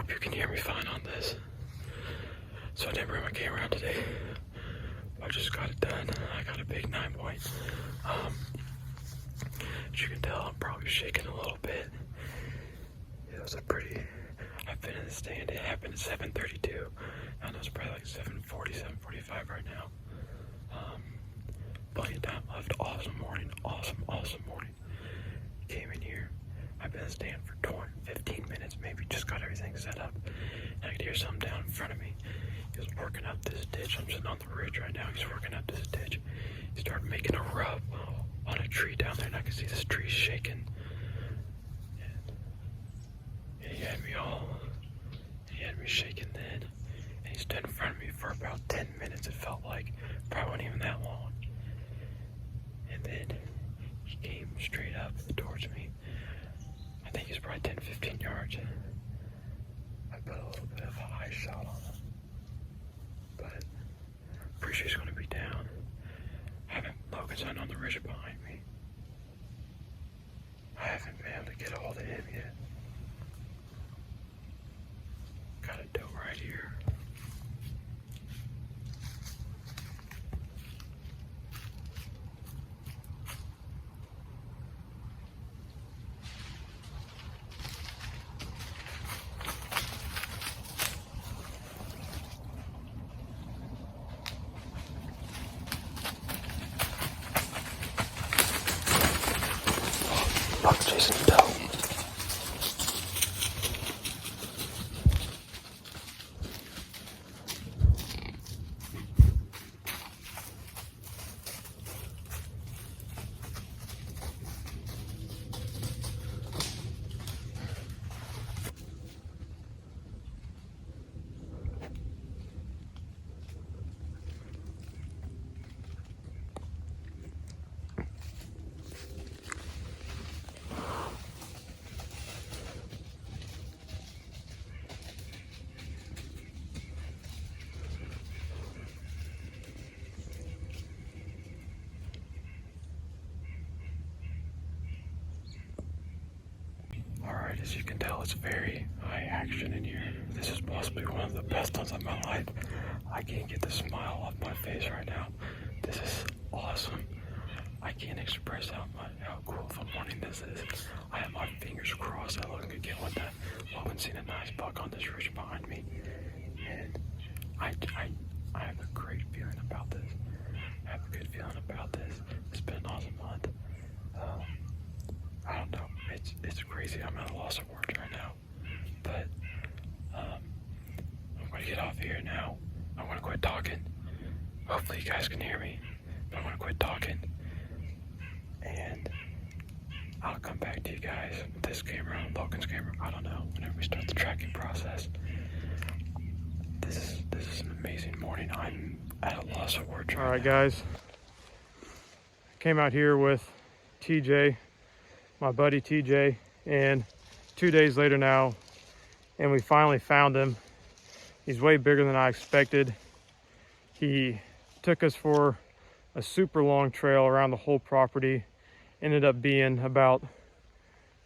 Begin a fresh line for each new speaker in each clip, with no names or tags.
hope you can hear me fine on this. So I didn't bring my camera out today. I just got it done. I got a big 9-point. As you can tell, I'm probably shaking a little bit. It was a pretty... I've been in the stand. It happened at 7:32. I know it's probably like 7:40, 7:45 right now. Plenty of time left. Awesome morning. Awesome morning. Came in here. I've been in the stand for 15 minutes maybe. Just got everything set up. And I could hear something down in front of me. He was working up this ditch. I'm sitting on the ridge right now. He's working up this ditch. He started making a rub on a tree down there, and I could see this tree shaking. And he had me shaking then. And he stood in front of me for about 10 minutes, it felt like. Probably wasn't even that long. And then he came straight up towards me. I think he's probably 10, 15 yards. I put a little bit of a high shot on him. But I'm pretty sure he's going to be down. Logan's on the ridge behind me. I haven't been able to get a hold of him yet. Got a doe right here. Buck's chasing the doe. Alright, as you can tell, it's very high action in here. This is possibly one of the best hunts of my life. I can't get the smile off my face right now. This is awesome. I can't express how cool of a morning this is. I have my fingers crossed that Logan could get one done. Logan's seen a nice buck on this ridge behind me. And I have a great feeling about this. It's been an awesome hunt. I don't know. It's crazy. I'm at a loss of words right now. But I'm gonna get off here now. I'm gonna quit talking. Hopefully you guys can hear me. But I'm gonna quit talking. And I'll come back to you guys with this camera, Logan's camera. I don't know. Whenever we start the tracking process. This is an amazing morning. I'm at a loss of words right now.
All right, guys. Came out here with TJ. My buddy TJ, and 2 days later now, and we finally found him. He's way bigger than I expected. He took us for a super long trail around the whole property. Ended up being about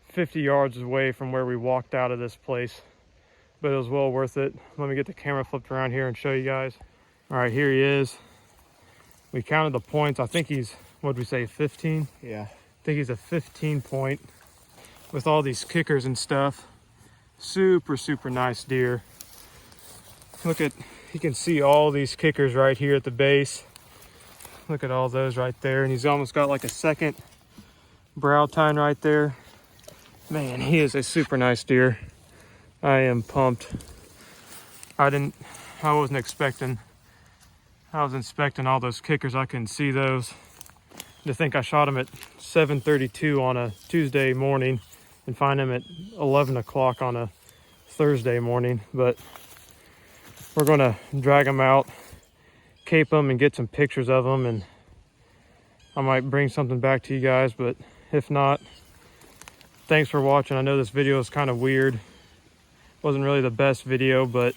50 yards away from where we walked out of this place, but it was well worth it. Let me get the camera flipped around here and show you guys. All right, here he is. We counted the points. I think he's, what did we say, 15?
Yeah.
I think he's a 15 point with all these kickers and stuff. Super nice deer. Look at, you can see all these kickers right here at the base. Look at all those right there. And he's almost got like a second brow tine right there. Man, he is a super nice deer. I am pumped. I wasn't expecting, I was inspecting all those kickers. I couldn't see those. To think I shot him at 7:32 on a Tuesday morning and find him at 11 o'clock on a Thursday morning. But we're gonna drag him out, cape him, and get some pictures of him, and I might bring something back to you guys. But if not, thanks for watching. I know this video is kind of weird. Wasn't really the best video, but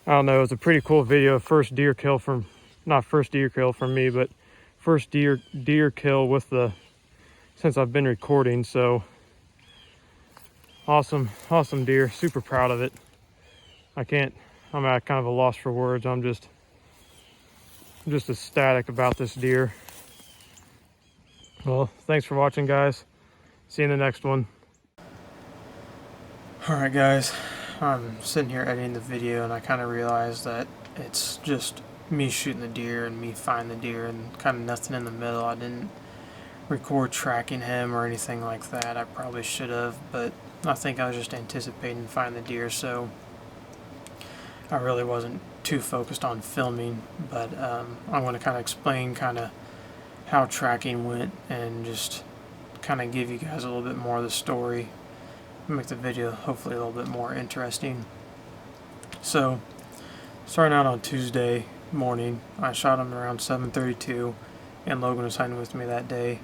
I don't know, it was a pretty cool video. First deer kill from, not first deer kill from me, but first deer kill with the, since I've been recording. So Awesome deer. Super proud of it. I'm at kind of a loss for words. I'm just ecstatic about this deer. Well, thanks for watching, guys. See you in the next one. Alright guys, I'm sitting here editing the video and I kind of realized that it's just me shooting the deer and me finding the deer and kind of nothing in the middle. I didn't record tracking him or anything like that. I probably should have, but I think I was just anticipating finding the deer, so I really wasn't too focused on filming. But I want to kind of explain kind of how tracking went and just kind of give you guys a little bit more of the story, make the video hopefully a little bit more interesting. So starting out on Tuesday morning, I shot him around 7:32, and Logan was hunting with me that day,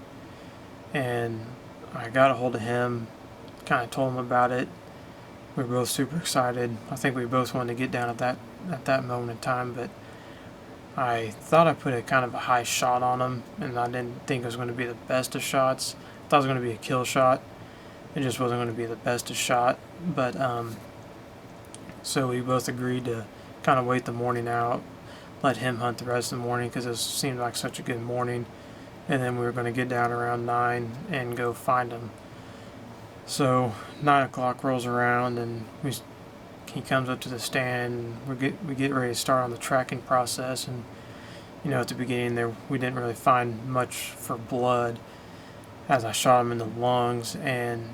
and I got a hold of him, kind of told him about it. We were both super excited. I think we both wanted to get down at that moment in time, but I thought I put a kind of a high shot on him, and I didn't think it was going to be the best of shots. I thought it was going to be a kill shot. It just wasn't going to be the best of shot. But so we both agreed to kind of wait the morning out, let him hunt the rest of the morning because it seemed like such a good morning, and then we were going to get down around 9 and go find him. So 9 o'clock rolls around and he comes up to the stand. We get ready to start on the tracking process, and you know, at the beginning there we didn't really find much for blood as I shot him in the lungs, and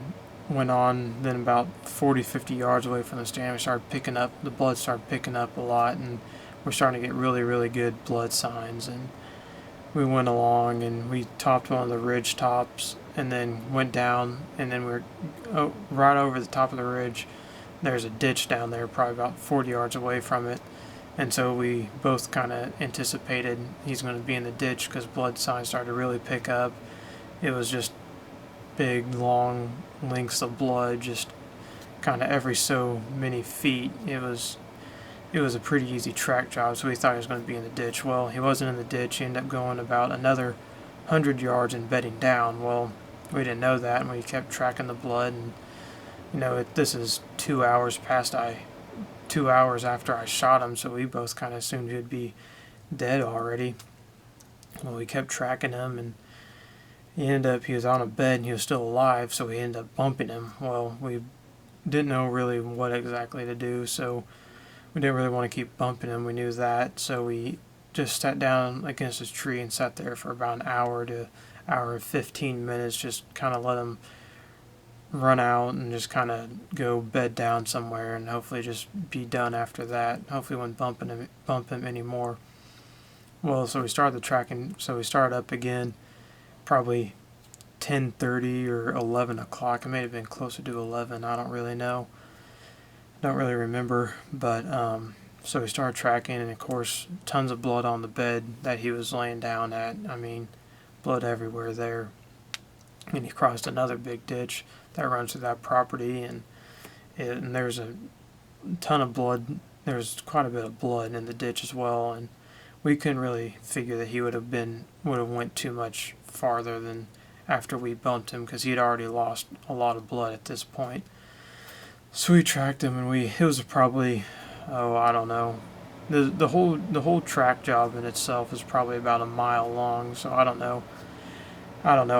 went on. Then about 40-50 yards away from the stand, we started picking up, the blood started picking up a lot, and we're starting to get really good blood signs. And we went along and we topped one of the ridge tops and then went down, and then we were right over the top of the ridge. There's a ditch down there probably about 40 yards away from it, and so we both kind of anticipated he's going to be in the ditch because blood signs started to really pick up. It was just big long lengths of blood, just kind of every so many feet. It was a pretty easy track job, so we thought he was going to be in the ditch. Well, he wasn't in the ditch. He ended up going about another 100 yards and bedding down. Well, we didn't know that, and we kept tracking the blood. And you know, this is 2 hours after I shot him, so we both kind of assumed he'd be dead already. Well, we kept tracking him, and he was on a bed and he was still alive, so we ended up bumping him. Well, we didn't know really what exactly to do, so we didn't really want to keep bumping him. We knew that, so we just sat down against this tree and sat there for about an hour to hour and 15 minutes, just kind of let him run out and just kind of go bed down somewhere and hopefully just be done after that. Hopefully we wouldn't bump him anymore. Well, so we started the tracking, so we started up again probably 10:30 or 11 o'clock. It may have been closer to 11. I don't really know. Don't really remember. But so we started tracking, and of course tons of blood on the bed that he was laying down at. I mean, blood everywhere there. And he crossed another big ditch that runs through that property, and there's a ton of blood. There's quite a bit of blood in the ditch as well, and we couldn't really figure that he would have went too much farther than after we bumped him, because he'd already lost a lot of blood at this point. So we tracked him, and it was probably, I don't know, the whole track job in itself is probably about a mile long. So I don't know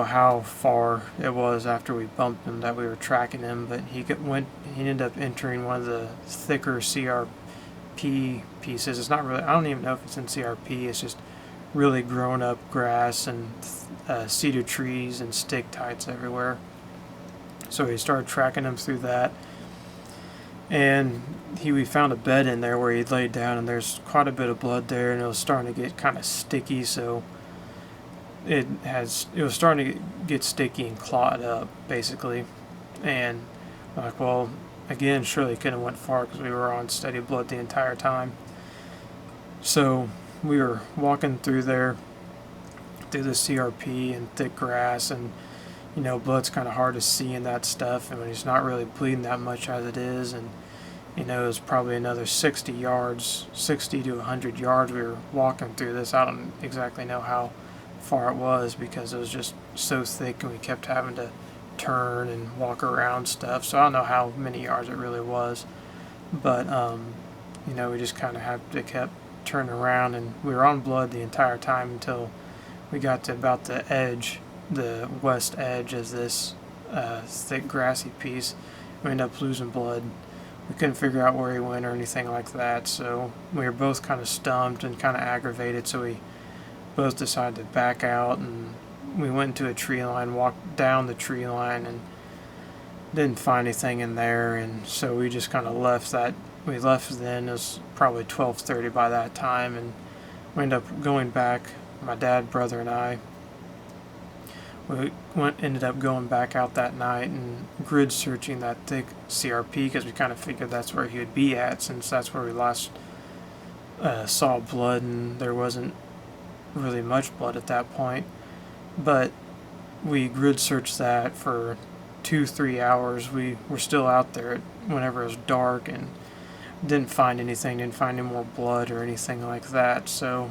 how far it was after we bumped him that we were tracking him, but he ended up entering one of the thicker CRP pieces. It's not really, I don't even know if it's in CRP. It's just really grown up grass and cedar trees and stick tights everywhere. So we started tracking him through that, and we found a bed in there where he'd laid down, and there's quite a bit of blood there, and it was starting to get kind of sticky. So it was starting to get sticky and clot up basically, and like, well, again, surely couldn't have went far because we were on steady blood the entire time. So we were walking through there, through the CRP and thick grass, and you know, blood's kind of hard to see in that stuff, and when he's not really bleeding that much as it is, and you know, it was probably another 60 to 100 yards we were walking through this. I don't exactly know how far it was because it was just so thick, and we kept having to
turn and walk around stuff. So I don't know how many yards it really was, but you know, we just kind of kept turning around, and we were on blood the entire time until we got to about the edge, the west edge of this thick grassy piece. We ended up losing blood. We couldn't figure out where he went or anything like that, so we were both kind of stumped and kind of aggravated, so we both decided to back out, and we went into a tree line, walked down the tree line, and didn't find anything in there, and so we just kind of left that. We left then. It was probably 12:30 by that time, and we ended up going back. My dad, brother, and I. Ended up going back out that night and grid searching that thick CRP because we kind of figured that's where he would be at, since that's where we last saw blood, and there wasn't really much blood at that point. But we grid searched that for 2-3 hours. We were still out there whenever it was dark and didn't find anything, didn't find any more blood or anything like that. So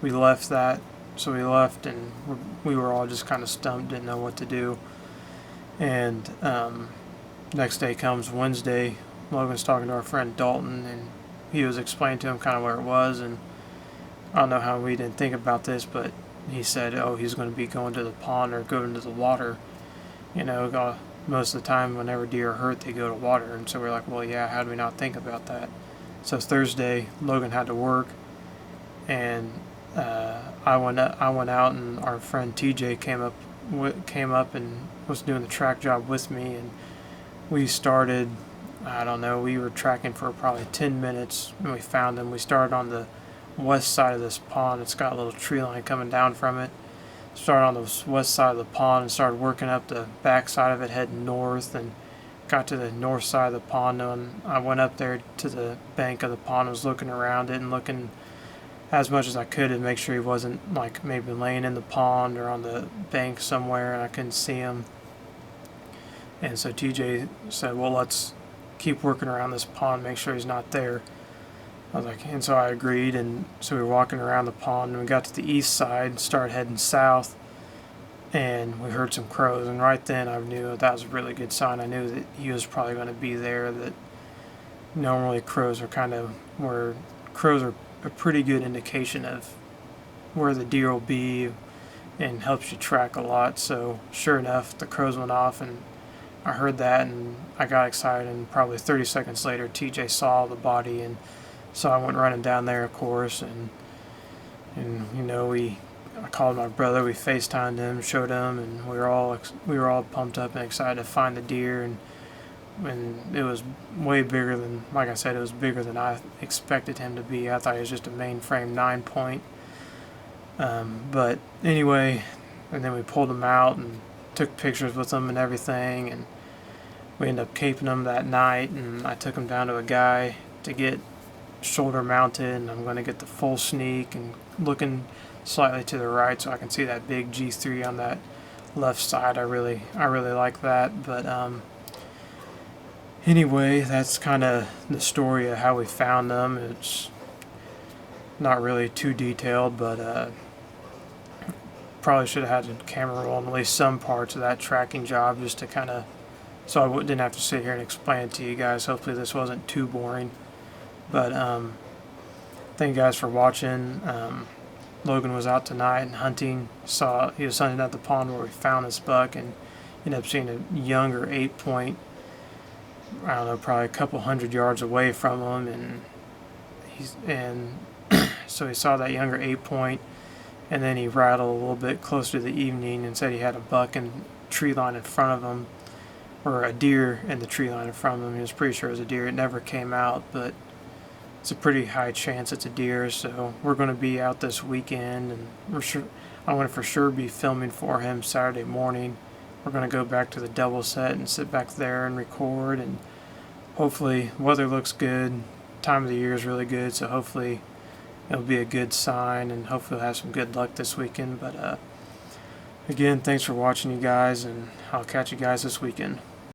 we left that. So we left, and we were all just kind of stumped, didn't know what to do. And next day comes Wednesday. Logan's talking to our friend Dalton, and he was explaining to him kind of where it was. And I don't know how we didn't think about this, but he said, oh, he's going to be going to the pond or going to the water. You know, most of the time whenever deer are hurt, they go to water. And so we're like, well, yeah, how did we not think about that? So Thursday, Logan had to work, and I went out, and our friend TJ came up and was doing the track job with me, and we started. I don't know. We were tracking for probably 10 minutes, and we found him. We started on the west side of this pond. It's got a little tree line coming down from it. Started on the west side of the pond and started working up the back side of it, heading north, and got to the north side of the pond. And I went up there to the bank of the pond, was looking around it and looking as much as I could to make sure he wasn't like maybe laying in the pond or on the bank somewhere, and I couldn't see him. And so TJ said, well, let's keep working around this pond, make sure he's not there. I was like, and so I agreed, and so we were walking around the pond, and we got to the east side and started heading south, and we heard some crows, and right then I knew that was a really good sign. I knew that he was probably going to be there. That normally crows are a pretty good indication of where the deer will be and helps you track a lot. So sure enough, the crows went off, and I heard that, and I got excited, and probably 30 seconds later TJ saw the body, and so I went running down there, of course, and you know, I called my brother, we FaceTimed him, showed him, and we were all pumped up and excited to find the deer. And it was way bigger than, like I said, it was bigger than I expected him to be. I thought he was just a mainframe 9-point. But anyway, and then we pulled him out and took pictures with him and everything, and we ended up caping him that night, and I took him down to a guy to get shoulder mounted, and I'm going to get the full sneak and looking slightly to the right so I can see that big G3 on that left side. I really like that. But anyway, that's kind of the story of how we found them. It's not really too detailed, but probably should have had the camera roll on at least some parts of that tracking job, just to kind of, so I didn't have to sit here and explain it to you guys. Hopefully this wasn't too boring. But thank you guys for watching. Logan was out tonight and hunting. He was hunting at the pond where we found this buck, and ended up seeing a younger 8-point. I don't know, probably a couple hundred yards away from him, and so he saw that younger 8-point, and then he rattled a little bit closer to the evening and said he had a buck in tree line in front of him, or a deer in the tree line in front of him. He was pretty sure it was a deer. It never came out, but it's a pretty high chance it's a deer. So we're going to be out this weekend, and I'm going to for sure be filming for him Saturday morning. We're going to go back to the double set and sit back there and record, and hopefully weather looks good. Time of the year is really good, so hopefully it'll be a good sign, and hopefully we'll have some good luck this weekend. But again, thanks for watching, you guys, and I'll catch you guys this weekend.